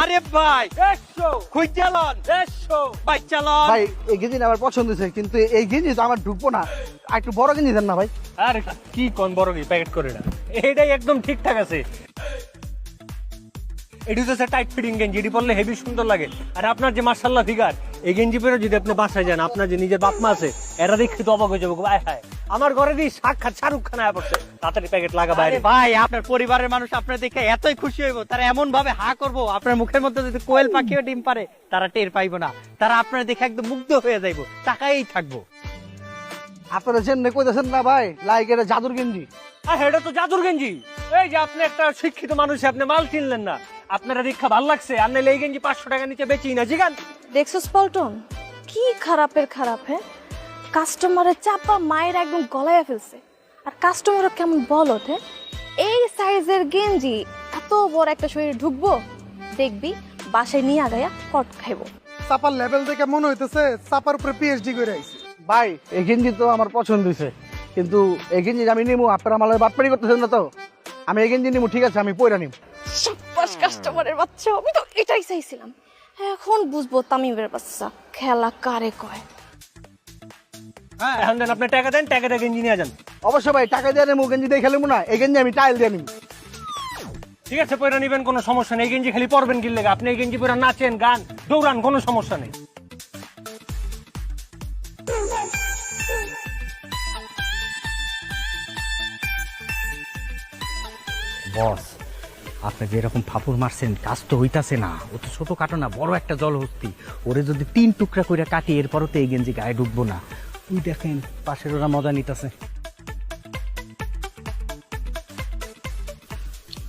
আরে ভাই খুঁজালন ভাই চালন ভাই এই গেঞ্জি আমার পছন্দ হয়েছে, কিন্তু এই গেঞ্জি তো আমার ঢুকবো না, আর একটু বড় গেঞ্জি দেন না ভাই। আরে কি কোন বড় কি প্যাকেট করে না, এটাই একদম ঠিকঠাক আছে। এটি তো টাইট ফিটিং গেঞ্জি, এটি পরলে হেভি সুন্দর লাগে। আর আপনার যে মার্শাল্লাহ ফিগার, এই গেঞ্জি পরে যদি আপনি বাসায় যান, আপনার যে নিজের বাপ মা আছে এরা দেখে তো অবাক হয়ে যাবো, আয় হায় আমার ঘরে দিয়ে সাক্ষাৎ শাহরুখ খান আয়া পড়ছে, তাড়াতাড়ি প্যাকেট লাগা বাইরে। আরে ভাই আপনার পরিবারের মানুষ আপনার দেখে এতই খুশি হইব, তারা এমন ভাবে হা করবো আপনার মুখের মধ্যে যদি কোয়েল পাখিও ডিম পারে তারা টের পাইবো না, তারা আপনার দেখে একদম মুগ্ধ হয়ে যাইবো, তাকাই থাকবো। আপনারা চেন্নাই কইতেছেন না ভাই, লাইক এটা জাদুর গেঞ্জি। আর এটা তো জাদুর গেঞ্জি। এই যে আপনি একটা শিক্ষিত মানুষ, আপনি মাল কিনলেন না, আপনারা দীক্ষা ভাল লাগছে, আর নাহলে এই গেঞ্জি 500 টাকা নিচে বেচি না। জিগান দেখছস পল্টন, কি খারাপের খারাপ। হ্যাঁ, কাস্টমারের চাপা মায়ের একদম গলায় ফেলছে, আর কাস্টমারও কেমন বলত। হ্যাঁ, এই সাইজের গেঞ্জি এত বড় একটা শরীরে ঢুকবো, দেখবি বাসায় নিয়ে আগায়া কট খাইবো। চাপার লেভেল দেখে মনে হইতেছে চাপার উপরে পিএইচডি করে আইছে। ভাই এই গেঞ্জি তো আমার পছন্দ হয়েছে, কিন্তু এই গেঞ্জি আমি নিমু, আপনারা আমার বাটপাড়ি করতেছেন না তো? আমি এই গেঞ্জি নিমু, ঠিক আছে আমি পয়রা নিম। সাব্বাস কাস্টমারের বাচ্চা, আমি তো এটাই চাইছিলাম। এখন বুঝবো তামিমের বাচ্চা খেলা কারে কয়। এখন দেন, আপনি টাকা দেন, টাকা দিয়ে গেঞ্জি নিয়ে যান। অবশ্যই ভাই, টাকা দিয়ে নেবো, গেঞ্জি দিয়ে খেলবো না, এই গেঞ্জি আমি টাইল দিয়ে নিম। ঠিক আছে, পয়রা নিবেন, কোনো সমস্যা নেই। এই গেঞ্জি খালি পরবেন কি লেগে, আপনি এই গেঞ্জি পরে নাচেন, গান, দৌড়ান, কোনো সমস্যা নেই। বস, আপনি যে এরকম ফাপুর মারছেন, কাজ তো হইতাছে না। ও তো ছোট কাটো না, বড় একটা জলহস্তি। ওরে যদি 3 টুকরা করে কাটি, এরপরও তো এই গেঞ্জি গায়ে ঢুকবো না। তুই দেখেন পাশের ওরা মজা নিতেছে।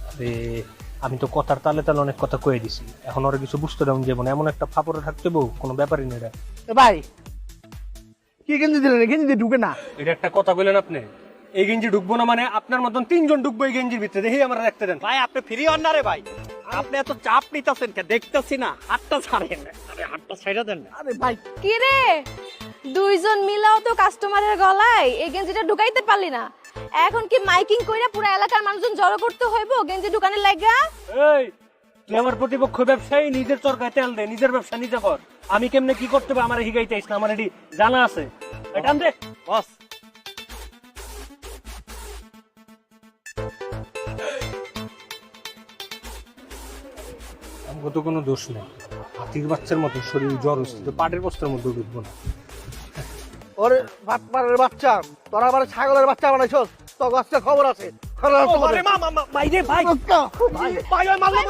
আরে আমি তো কথার তালে তালে অনেক কথা কয়ে দিছি, এখন ওরা কিছু বুঝতে দেন যাবো না। এমন একটা ফাপড়ে থাকতে বউ, কোনো ব্যাপারই নেই। এটা ভাই কি গেঞ্জি দিলেন? এই গেঞ্জি দিয়ে ঢুকে না। এটা একটা কথা বললেন আপনি, এই গেঞ্জি ঢুকবো না মানে? আপনার মতন 3 জন ঢুকবো এই গেঞ্জির ভিতরে, দেখি আমরা দেখতে দেন। ভাই আপনি ফ্রি হন না রে ভাই, আপনি এত চাপ নিতেছেন কে? দেখতেছি না, হাতটা ছাড়েন। আরে হাতটা ছাইড়া দেন না। আরে ভাই কি রে, দুইজন মিলাও তো কাস্টমারের গলায় এই গেঞ্জিটা ঢুকাইতে পারলি না। এখন কি মাইকিং কইরা পুরো এলাকার মানুষজন জড়ো করতে হইব গেঞ্জি ঢুকানোর লাগা? এই তুই আমার প্রতিপক্ষ ব্যবসায়ী, নিজের চরকায় তেল দে, নিজের ব্যবসা নিজে কর। আমি কেমনে কি করতে হবে আমার হিগাইতে আইস না, আমার এটি জানা আছে। এটা দে বস। আমার তো কোনো দোষ নেই, হাতির বাচ্চার মতো শরীর জ্বর হচ্ছে, তো পাটের বস্তার মধ্যে ঢুকবো না। ওরে বাটপাড়ের বাচ্চা, তোরা আবার ছাগলের বাচ্চা বানাইছস, তো গাছটা খবর আছে। ভাই রে ভাই, ভাই ওই মাল্লা